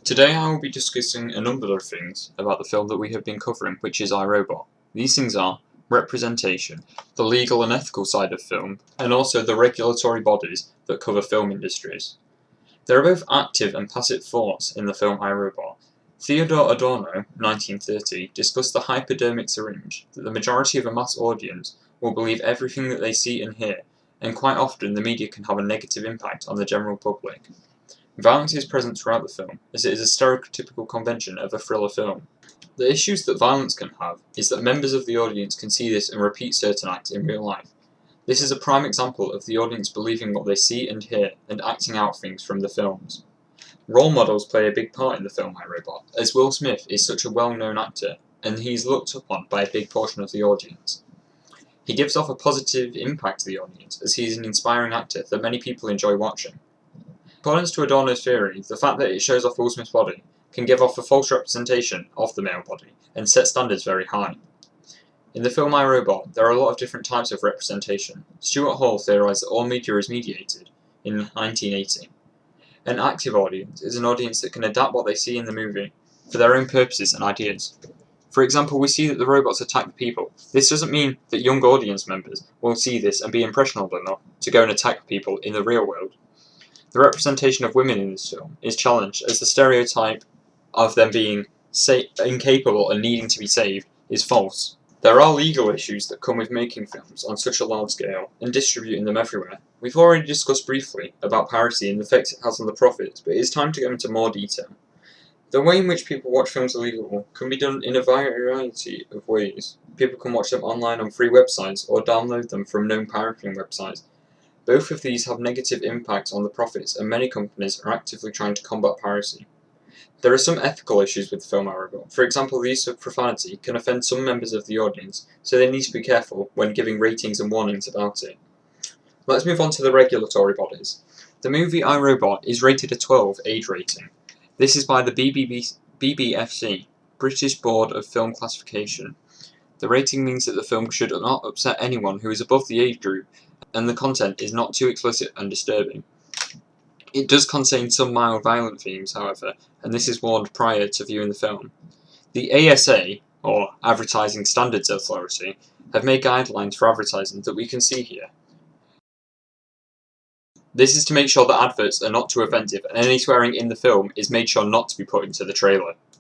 Today I will be discussing a number of things about the film that we have been covering, which is iRobot. These things are representation, the legal and ethical side of film, and also the regulatory bodies that cover film industries. There are both active and passive thoughts in the film iRobot. Theodore Adorno, 1930, discussed the hypodermic syringe, that the majority of a mass audience will believe everything that they see and hear, and quite often the media can have a negative impact on the general public. Violence is present throughout the film, as it is a stereotypical convention of a thriller film. The issues that violence can have is that members of the audience can see this and repeat certain acts in real life. This is a prime example of the audience believing what they see and hear and acting out things from the films. Role models play a big part in the film iRobot, as Will Smith is such a well-known actor, and he is looked upon by a big portion of the audience. He gives off a positive impact to the audience, as he is an inspiring actor that many people enjoy watching. According to Adorno's theory, the fact that it shows off Will Smith's body can give off a false representation of the male body and set standards very high. In the film iRobot, there are a lot of different types of representation. Stuart Hall theorized that all media is mediated in 1980. An active audience is an audience that can adapt what they see in the movie for their own purposes and ideas. For example, we see that the robots attack the people. This doesn't mean that young audience members will see this and be impressionable enough to go and attack people in the real world. The representation of women in this film is challenged as the stereotype of them being incapable and needing to be saved is false. There are legal issues that come with making films on such a large scale and distributing them everywhere. We've already discussed briefly about piracy and the effect it has on the profits, but it is time to go into more detail. The way in which people watch films illegally can be done in a variety of ways. People can watch them online on free websites or download them from known pirating websites. Both of these have negative impacts on the profits, and many companies are actively trying to combat piracy. There are some ethical issues with the film iRobot. For example, the use of profanity can offend some members of the audience, so they need to be careful when giving ratings and warnings about it. Let's move on to the regulatory bodies. The movie iRobot is rated a 12 age rating. This is by the BBFC, British Board of Film Classification. The rating means that the film should not upset anyone who is above the age group, and the content is not too explicit and disturbing. It does contain some mild violent themes, however, and this is warned prior to viewing the film. The ASA, or Advertising Standards Authority, have made guidelines for advertising that we can see here. This is to make sure that adverts are not too offensive, and any swearing in the film is made sure not to be put into the trailer.